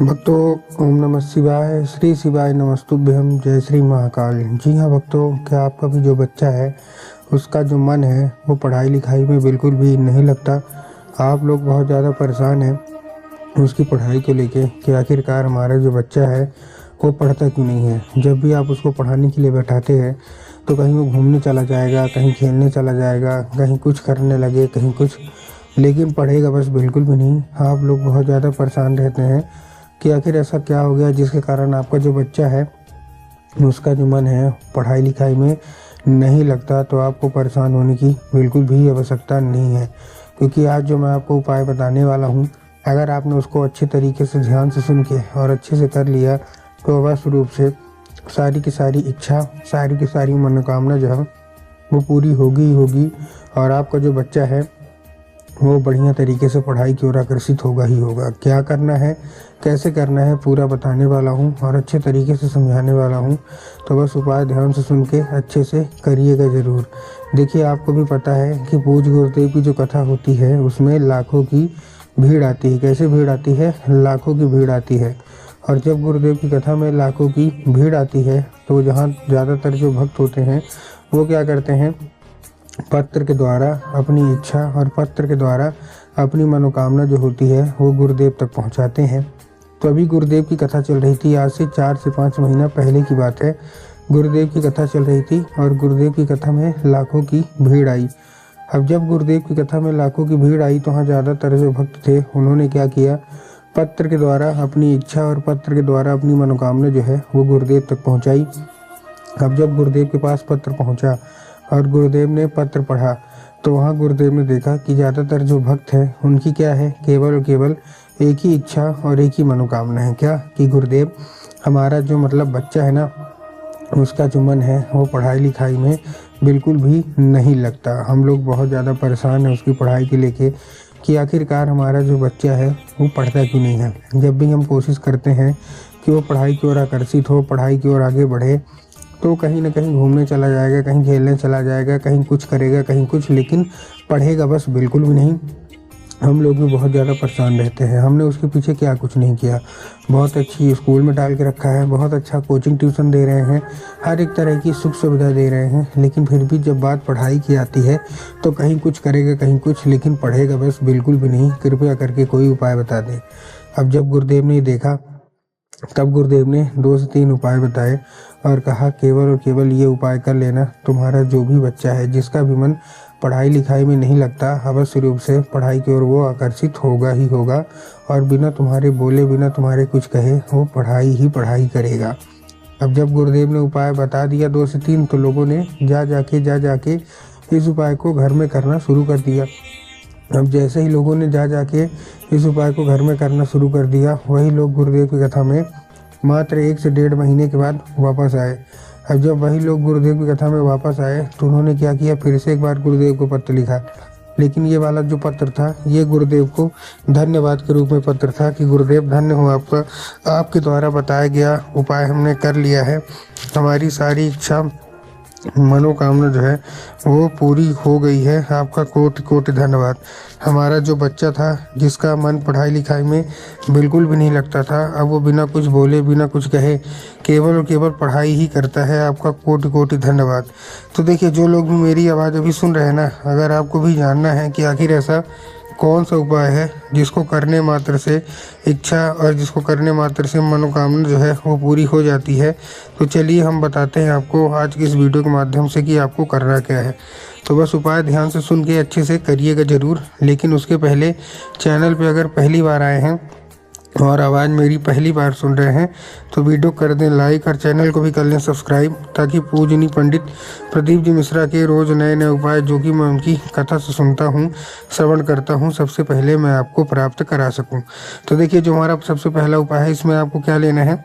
भक्तों, ओम नमः शिवाय। श्री शिवाय नमस्तुभ्यम। जय श्री महाकाल। जी हाँ भक्तों, क्या आपका भी जो बच्चा है उसका जो मन है वो पढ़ाई लिखाई में बिल्कुल भी नहीं लगता। आप लोग बहुत ज़्यादा परेशान हैं उसकी पढ़ाई को लेके कि आखिरकार हमारा जो बच्चा है वो पढ़ता क्यों नहीं है। जब भी आप उसको पढ़ाने के लिए बैठाते हैं तो कहीं वो घूमने चला जाएगा, कहीं खेलने चला जाएगा, कहीं कुछ करने लगे, कहीं कुछ, लेकिन पढ़ेगा बस बिल्कुल भी नहीं। आप लोग बहुत ज़्यादा परेशान रहते हैं कि आखिर ऐसा क्या हो गया जिसके कारण आपका जो बच्चा है उसका जो मन है पढ़ाई लिखाई में नहीं लगता। तो आपको परेशान होने की बिल्कुल भी आवश्यकता नहीं है, क्योंकि आज जो मैं आपको उपाय बताने वाला हूँ, अगर आपने उसको अच्छे तरीके से ध्यान से सुन के और अच्छे से कर लिया तो अवश्य रूप से सारी की सारी इच्छा, सारी की सारी मनोकामना जो है वो पूरी होगी ही होगी। और आपका जो बच्चा है वो बढ़िया तरीके से पढ़ाई की ओर आकर्षित होगा ही होगा। क्या करना है, कैसे करना है, पूरा बताने वाला हूँ और अच्छे तरीके से समझाने वाला हूँ। तो बस उपाय ध्यान से सुन के अच्छे से करिएगा ज़रूर। देखिए, आपको भी पता है कि पूज्य गुरुदेव की जो कथा होती है उसमें लाखों की भीड़ आती है। कैसे भीड़ आती है? लाखों की भीड़ आती है। और जब गुरुदेव की कथा में लाखों की भीड़ आती है तो जहाँ ज़्यादातर जो भक्त होते हैं वो क्या करते हैं, पत्र के द्वारा अपनी इच्छा और पत्र के द्वारा अपनी मनोकामना जो होती है वो गुरुदेव तक पहुंचाते हैं। तो अभी गुरुदेव की कथा चल रही थी, आज से 4 से 5 महीना पहले की बात है। गुरुदेव की कथा चल रही थी और गुरुदेव की कथा में लाखों की भीड़ आई। अब जब गुरुदेव की कथा में लाखों की भीड़ आई तो वहाँ ज़्यादातर जो भक्त थे उन्होंने क्या किया, पत्र के द्वारा अपनी इच्छा और पत्र के द्वारा अपनी मनोकामना जो है वो गुरुदेव तक पहुँचाई। अब जब गुरुदेव के पास पत्र पहुँचा और गुरुदेव ने पत्र पढ़ा तो वहाँ गुरुदेव ने देखा कि ज़्यादातर जो भक्त हैं उनकी क्या है, केवल और केवल एक ही इच्छा और एक ही मनोकामना है। क्या? कि गुरुदेव, हमारा जो बच्चा है ना उसका जो मन है वो पढ़ाई लिखाई में बिल्कुल भी नहीं लगता। हम लोग बहुत ज़्यादा परेशान हैं उसकी पढ़ाई के लेके कि आखिरकार हमारा जो बच्चा है वो पढ़ता क्यों नहीं है। जब भी हम कोशिश करते हैं कि वो पढ़ाई की ओर आकर्षित हो, पढ़ाई की ओर आगे बढ़े, तो कहीं ना कहीं घूमने चला जाएगा, कहीं खेलने चला जाएगा, कहीं कुछ करेगा, कहीं कुछ, लेकिन पढ़ेगा बस बिल्कुल भी नहीं। हम लोग भी बहुत ज़्यादा परेशान रहते हैं। हमने उसके पीछे क्या कुछ नहीं किया, बहुत अच्छी स्कूल में डाल के रखा है, बहुत अच्छा कोचिंग ट्यूशन दे रहे हैं, हर एक तरह की सुख सुविधा दे रहे हैं, लेकिन फिर भी जब बात पढ़ाई की आती है तो कहीं कुछ करेगा, कहीं कुछ, लेकिन पढ़ेगा बस बिल्कुल भी नहीं। कृपया करके कोई उपाय बता दें। अब जब गुरुदेव ने देखा तब गुरुदेव ने 2 से 3 उपाय बताए और कहा, केवल और केवल ये उपाय कर लेना, तुम्हारा जो भी बच्चा है जिसका भी मन पढ़ाई लिखाई में नहीं लगता, अवश्य रूप से पढ़ाई की ओर वो आकर्षित होगा ही होगा और बिना तुम्हारे बोले, बिना तुम्हारे कुछ कहे वो पढ़ाई ही पढ़ाई करेगा। अब जब गुरुदेव ने उपाय बता दिया 2 से 3 तो लोगों ने जा जाके इस उपाय को घर में करना शुरू कर दिया। अब जैसे ही लोगों ने जा जाके इस उपाय को घर में करना शुरू कर दिया, वही लोग गुरुदेव की कथा में मात्र 1 से 1.5 महीने के बाद वापस आए। अब जब वही लोग गुरुदेव की कथा में वापस आए तो उन्होंने क्या किया, फिर से एक बार गुरुदेव को पत्र लिखा। लेकिन ये वाला जो पत्र था ये गुरुदेव को धन्यवाद के रूप में पत्र था कि गुरुदेव धन्य हो आपका, आपके द्वारा बताया गया उपाय हमने कर लिया है, हमारी सारी इच्छा मनोकामना जो है वो पूरी हो गई है, आपका कोटि कोटि धन्यवाद। हमारा जो बच्चा था जिसका मन पढ़ाई लिखाई में बिल्कुल भी नहीं लगता था, अब वो बिना कुछ बोले, बिना कुछ कहे केवल और केवल पढ़ाई ही करता है, आपका कोटि कोटि धन्यवाद। तो देखिए, जो लोग भी मेरी आवाज़ अभी सुन रहे हैं ना, अगर आपको भी जानना है कि आखिर ऐसा कौन सा उपाय है जिसको करने मात्र से इच्छा और जिसको करने मात्र से मनोकामना जो है वो पूरी हो जाती है, तो चलिए हम बताते हैं आपको आज की इस वीडियो के माध्यम से कि आपको करना क्या है। तो बस उपाय ध्यान से सुन के अच्छे से करिएगा ज़रूर। लेकिन उसके पहले चैनल पे अगर पहली बार आए हैं और आवाज़ मेरी पहली बार सुन रहे हैं तो वीडियो कर दें लाइक और चैनल को भी कर लें सब्सक्राइब, ताकि पूजनीय पंडित प्रदीप जी मिश्रा के रोज़ नए नए उपाय जो कि मैं उनकी कथा से सुनता हूँ, श्रवण करता हूँ, सबसे पहले मैं आपको प्राप्त करा सकूँ। तो देखिए, जो हमारा सबसे पहला उपाय है, इसमें आपको क्या लेना है,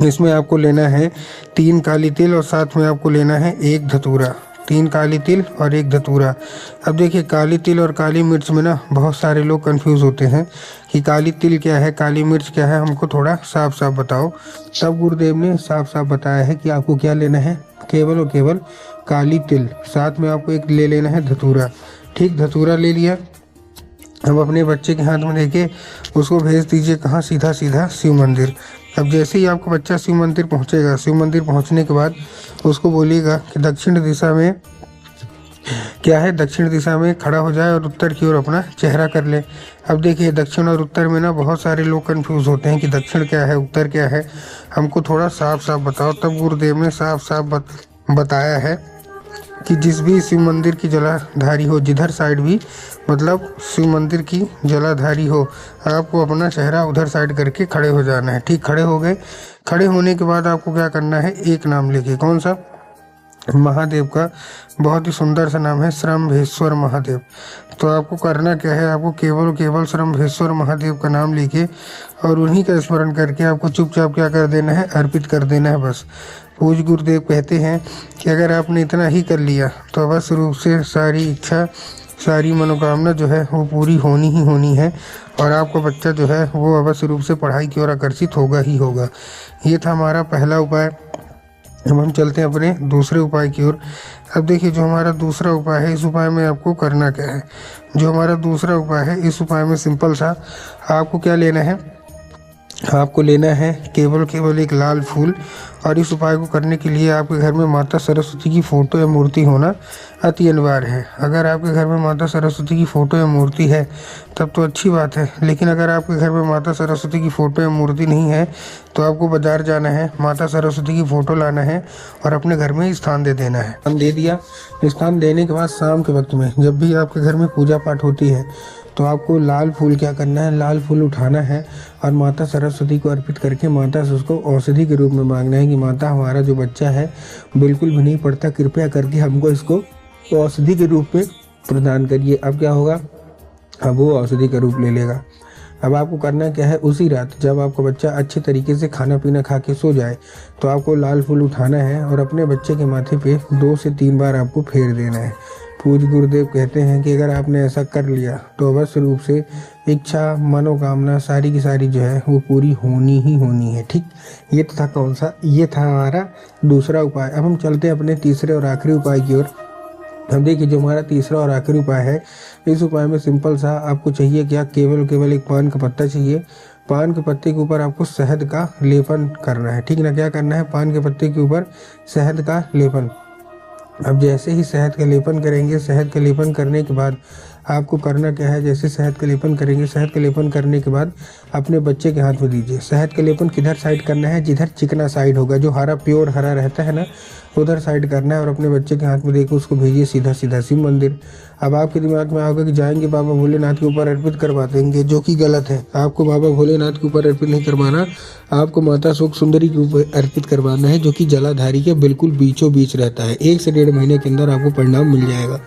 इसमें आपको लेना है 3 काली तिल और साथ में आपको लेना है 1 धतूरा। 3 काली तिल और 1 धतूरा। अब देखिए, काली तिल और काली मिर्च में ना बहुत सारे लोग कंफ्यूज होते हैं कि काली तिल क्या है, काली मिर्च क्या है, हमको थोड़ा साफ साफ बताओ। तब गुरुदेव ने साफ साफ बताया है कि आपको क्या लेना है, केवल और केवल काली तिल, साथ में आपको एक ले लेना है धतूरा। ठीक, धतूरा ले लिया। अब अपने बच्चे के हाथ में देके उसको भेज दीजिए कहाँ, सीधा सीधा शिव मंदिर। अब जैसे ही आपका बच्चा शिव मंदिर पहुँचेगा, शिव मंदिर पहुँचने के बाद उसको बोलिएगा कि दक्षिण दिशा में क्या है, दक्षिण दिशा में खड़ा हो जाए और उत्तर की ओर अपना चेहरा कर ले। अब देखिए दक्षिण और उत्तर में ना बहुत सारे लोग कंफ्यूज होते हैं कि दक्षिण क्या है उत्तर क्या है, हमको थोड़ा साफ साफ बताओ। तब गुरुदेव ने साफ साफ बताया है कि जिस भी शिव मंदिर की जलाधारी हो, जिधर साइड भी मतलब शिव मंदिर की जलाधारी हो, आपको अपना चेहरा उधर साइड करके खड़े हो जाना है। ठीक, खड़े हो गए। खड़े होने के बाद आपको क्या करना है, एक नाम लेके, कौन सा, महादेव का बहुत ही सुंदर सा नाम है, श्रम्भेश्वर महादेव। तो आपको करना क्या है, आपको केवल केवल श्रम्भेश्वर महादेव का नाम लेके और उन्हीं का स्मरण करके आपको चुपचाप क्या कर देना है, अर्पित कर देना है बस। पूज्य गुरुदेव कहते हैं कि अगर आपने इतना ही कर लिया तो अवश्य रूप से सारी इच्छा, सारी मनोकामना जो है वो पूरी होनी ही होनी है और आपका बच्चा जो है वो अवश्य रूप से पढ़ाई की ओर आकर्षित होगा ही होगा। ये था हमारा पहला उपाय। अब हम चलते हैं अपने दूसरे उपाय की ओर। अब देखिए जो हमारा दूसरा उपाय है, इस उपाय में आपको करना क्या है। जो हमारा दूसरा उपाय है, इस उपाय में सिंपल सा आपको क्या लेना है, आपको लेना है केवल केवल एक लाल फूल। और इस उपाय को करने के लिए आपके घर में माता सरस्वती की फ़ोटो या मूर्ति होना अति अनिवार्य है। अगर आपके घर में माता सरस्वती की फ़ोटो या मूर्ति है तब तो अच्छी बात है, लेकिन अगर आपके घर में माता सरस्वती की फ़ोटो या मूर्ति नहीं है तो आपको बाज़ार जाना है, माता सरस्वती की फ़ोटो लाना है और अपने घर में स्थान दे देना है। स्थान दे दिया, स्थान देने के बाद शाम के वक्त में जब भी आपके घर में पूजा पाठ होती है तो आपको लाल फूल क्या करना है, लाल फूल उठाना है और माता सरस्वती को अर्पित करके माता से उसको औषधि के रूप में मांगना है कि माता हमारा जो बच्चा है बिल्कुल भी नहीं पढ़ता, कृपया करके हमको इसको औषधि के रूप में प्रदान करिए। अब क्या होगा, अब वो औषधि का रूप ले लेगा। अब आपको करना क्या है, उसी रात जब आपका बच्चा अच्छे तरीके से खाना पीना खा के सो जाए तो आपको लाल फूल उठाना है और अपने बच्चे के माथे पे 2 से 3 बार आपको फेर देना है। पूज्य गुरुदेव कहते हैं कि अगर आपने ऐसा कर लिया तो अवश्य रूप से इच्छा, मनोकामना सारी की सारी जो है वो पूरी होनी ही होनी है। ठीक, ये तो था कौन सा, ये था हमारा दूसरा उपाय। अब हम चलते हैं अपने तीसरे और आखिरी उपाय की ओर। अब देखिए जो हमारा तीसरा और आखिरी उपाय है, इस उपाय में सिंपल सा आपको चाहिए क्या, केवल केवल एक पान का पत्ता चाहिए। पान के पत्ते के ऊपर आपको शहद का लेपन करना है। ठीक ना, क्या करना है, पान के पत्ते के ऊपर शहद का लेपन। अब जैसे ही शहद का लेपन करेंगे, शहद का लेपन करने के बाद आपको करना क्या है, जैसे शहद का लेपन करेंगे, शहद का लेपन करने के बाद अपने बच्चे के हाथ में दीजिए। शहद का लेपन किधर साइड करना है, जिधर चिकना साइड होगा, जो हरा प्योर हरा रहता है ना, उधर साइड करना है और अपने बच्चे के हाथ में देकर उसको भेजिए सीधा सीधा शिव मंदिर। अब आपके दिमाग में आएगा कि जाएंगे बाबा भोलेनाथ के ऊपर अर्पित करवा देंगे, जो कि गलत है। आपको बाबा भोलेनाथ के ऊपर अर्पित नहीं करवाना, आपको माता सुख सुंदरी के ऊपर अर्पित करवाना है, जो कि जलाधारी के बिल्कुल बीचों बीच रहता है। 1 से 1.5 महीने के अंदर आपको परिणाम मिल जाएगा।